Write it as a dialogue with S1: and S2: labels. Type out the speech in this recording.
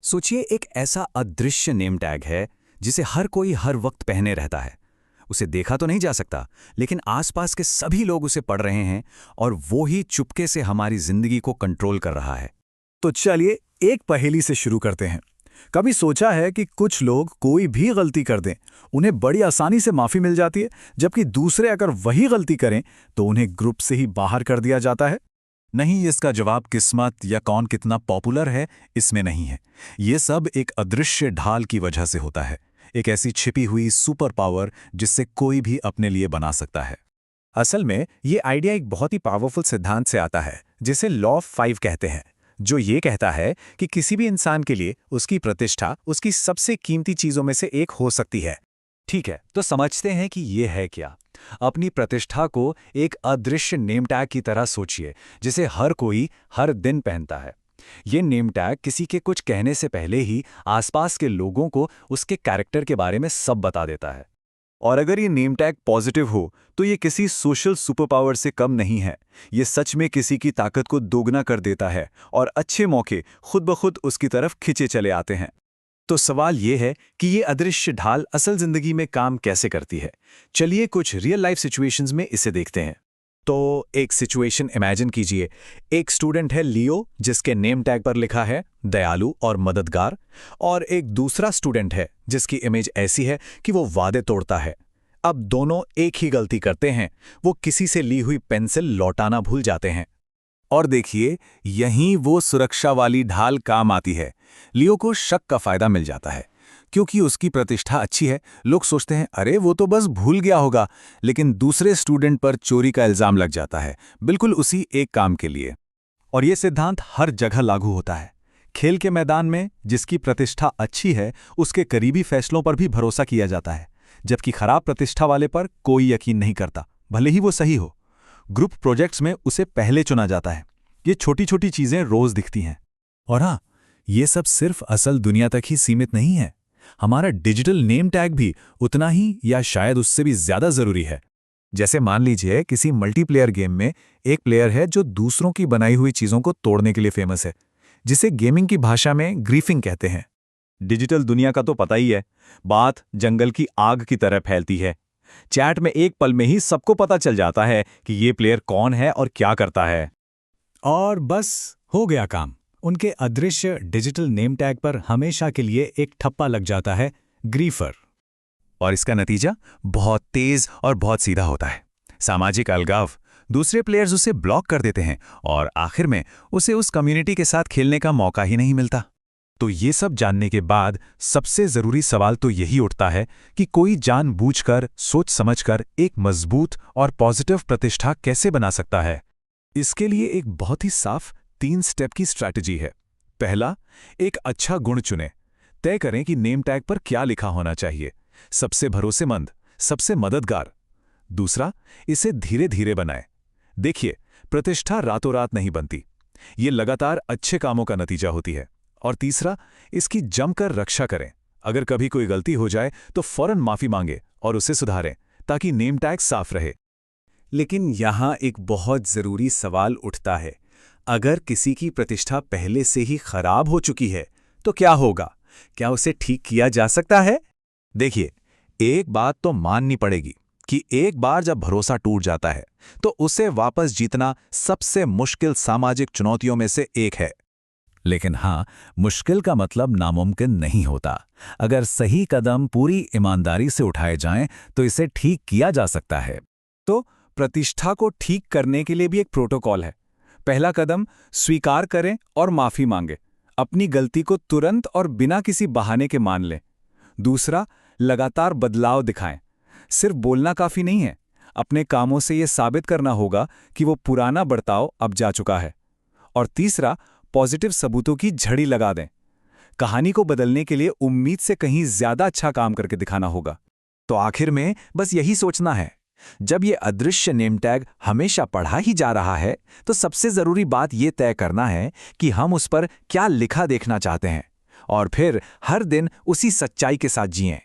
S1: सोचिए एक ऐसा अदृश्य नेम टैग है जिसे हर कोई हर वक्त पहने रहता है। उसे देखा तो नहीं जा सकता, लेकिन आसपास के सभी लोग उसे पढ़ रहे हैं और वो ही चुपके से हमारी जिंदगी को कंट्रोल कर रहा है।
S2: तो चलिए एक पहेली से शुरू करते हैं। कभी सोचा है कि कुछ लोग कोई भी गलती कर दें, उन्हें बड़ी आसानी से माफ़ी मिल जाती है, जबकि दूसरे अगर वही गलती करें तो उन्हें ग्रुप से ही बाहर कर दिया जाता है?
S3: नहीं, इसका जवाब किस्मत या कौन कितना पॉपुलर है इसमें नहीं है। ये सब एक अदृश्य ढाल की वजह से होता है, एक ऐसी छिपी हुई सुपर पावर जिससे कोई भी अपने लिए बना सकता है।
S4: असल में ये आइडिया एक बहुत ही पावरफुल सिद्धांत से आता है जिसे लॉ ऑफ 5 कहते हैं, जो ये कहता है कि किसी भी इंसान के लिए उसकी प्रतिष्ठा उसकी सबसे कीमती चीजों में से एक हो सकती है।
S1: ठीक है, तो समझते हैं कि ये है क्या। अपनी प्रतिष्ठा को एक अदृश्य नेम टैग की तरह सोचिए, जिसे हर कोई हर दिन पहनता है। ये नेम टैग किसी के कुछ कहने से पहले ही आसपास के लोगों को उसके कैरेक्टर के बारे में सब बता देता है।
S3: और अगर ये नेम टैग पॉजिटिव हो तो ये किसी सोशल सुपर पावर से कम नहीं है। ये सच में किसी की ताकत को दोगुना कर देता है और अच्छे मौके खुद ब खुद उसकी तरफ खिंचे चले आते हैं।
S4: तो सवाल ये है कि ये अदृश्य ढाल असल जिंदगी में काम कैसे करती है। चलिए कुछ रियल लाइफ सिचुएशंस में इसे देखते हैं। तो एक सिचुएशन इमेजिन कीजिए। एक स्टूडेंट है लियो, जिसके नेम टैग पर लिखा है दयालु और मददगार, और एक दूसरा स्टूडेंट है जिसकी इमेज ऐसी है कि वो वादे तोड़ता है। अब दोनों एक ही गलती करते हैं, वो किसी से ली हुई पेंसिल लौटाना भूल जाते हैं।
S3: और देखिए, यहीं वो सुरक्षा वाली ढाल काम आती है। लियो को शक का फायदा मिल जाता है क्योंकि उसकी प्रतिष्ठा अच्छी है। लोग सोचते हैं अरे वो तो बस भूल गया होगा, लेकिन दूसरे स्टूडेंट पर चोरी का इल्जाम लग जाता है, बिल्कुल उसी एक काम के लिए।
S2: और ये सिद्धांत हर जगह लागू होता है। खेल के मैदान में जिसकी प्रतिष्ठा अच्छी है उसके करीबी फैसलों पर भी भरोसा किया जाता है, जबकि खराब प्रतिष्ठा वाले पर कोई यकीन नहीं करता, भले ही वो सही हो। ग्रुप प्रोजेक्ट्स में उसे पहले चुना जाता है। ये छोटी छोटी चीजें रोज दिखती हैं।
S3: और हाँ, ये सब सिर्फ असल दुनिया तक ही सीमित नहीं है। हमारा डिजिटल नेम टैग भी उतना ही या शायद उससे भी ज्यादा जरूरी है। जैसे मान लीजिए किसी मल्टीप्लेयर गेम में एक प्लेयर है जो दूसरों की बनाई हुई चीजों को तोड़ने के लिए फेमस है, जिसे गेमिंग की भाषा में ग्रीफिंग कहते हैं।
S4: डिजिटल दुनिया का तो पता ही है, बात जंगल की आग की तरह फैलती है। चैट में एक पल में ही सबको पता चल जाता है कि ये प्लेयर कौन है और क्या करता है।
S2: और बस हो गया काम। उनके अदृश्य डिजिटल नेम टैग पर हमेशा के लिए एक ठप्पा लग जाता है, ग्रीफर।
S3: और इसका नतीजा बहुत तेज और बहुत सीधा होता है। सामाजिक अलगाव, दूसरे प्लेयर्स उसे ब्लॉक कर देते हैं और आखिर में उसे उस कम्युनिटी के साथ खेलने का मौका ही नहीं मिलता।
S4: तो ये सब जानने के बाद सबसे जरूरी सवाल तो यही उठता है कि कोई जानबूझकर, सोच समझकर एक मजबूत और पॉजिटिव प्रतिष्ठा कैसे बना सकता है। इसके लिए एक बहुत ही साफ 3 स्टेप की स्ट्रैटेजी है। पहला, एक अच्छा गुण चुनें। तय करें कि नेम टैग पर क्या लिखा होना चाहिए। सबसे भरोसेमंद, सबसे मददगार। दूसरा, इसे धीरे धीरे बनाएं। देखिए, प्रतिष्ठा रातों रात नहीं बनती, ये लगातार अच्छे कामों का नतीजा होती है। और तीसरा, इसकी जमकर रक्षा करें। अगर कभी कोई गलती हो जाए तो फौरन माफी मांगे और उसे सुधारें, ताकि नेम टैग साफ रहे।
S1: लेकिन यहाँ एक बहुत जरूरी सवाल उठता है। अगर किसी की प्रतिष्ठा पहले से ही खराब हो चुकी है तो क्या होगा? क्या उसे ठीक किया जा सकता है?
S3: देखिए, एक बात तो माननी पड़ेगी कि एक बार जब भरोसा टूट जाता है तो उसे वापस जीतना सबसे मुश्किल सामाजिक चुनौतियों में से एक है। लेकिन हाँ, मुश्किल का मतलब नामुमकिन नहीं होता। अगर सही कदम पूरी ईमानदारी से उठाए जाएं तो इसे ठीक किया जा सकता है।
S2: तो प्रतिष्ठा को ठीक करने के लिए भी एक प्रोटोकॉल है। पहला कदम, स्वीकार करें और माफी मांगे। अपनी गलती को तुरंत और बिना किसी बहाने के मान लें। दूसरा, लगातार बदलाव दिखाएं। सिर्फ बोलना काफी नहीं है, अपने कामों से यह साबित करना होगा कि वो पुराना बर्ताव अब जा चुका है। और तीसरा, पॉजिटिव सबूतों की झड़ी लगा दें। कहानी को बदलने के लिए उम्मीद से कहीं ज्यादा अच्छा काम करके दिखाना होगा।
S4: तो आखिर में बस यही सोचना है, जब ये अदृश्य नेम टैग हमेशा पढ़ा ही जा रहा है तो सबसे जरूरी बात ये तय करना है कि हम उस पर क्या लिखा देखना चाहते हैं, और फिर हर दिन उसी सच्चाई के साथ जिएं।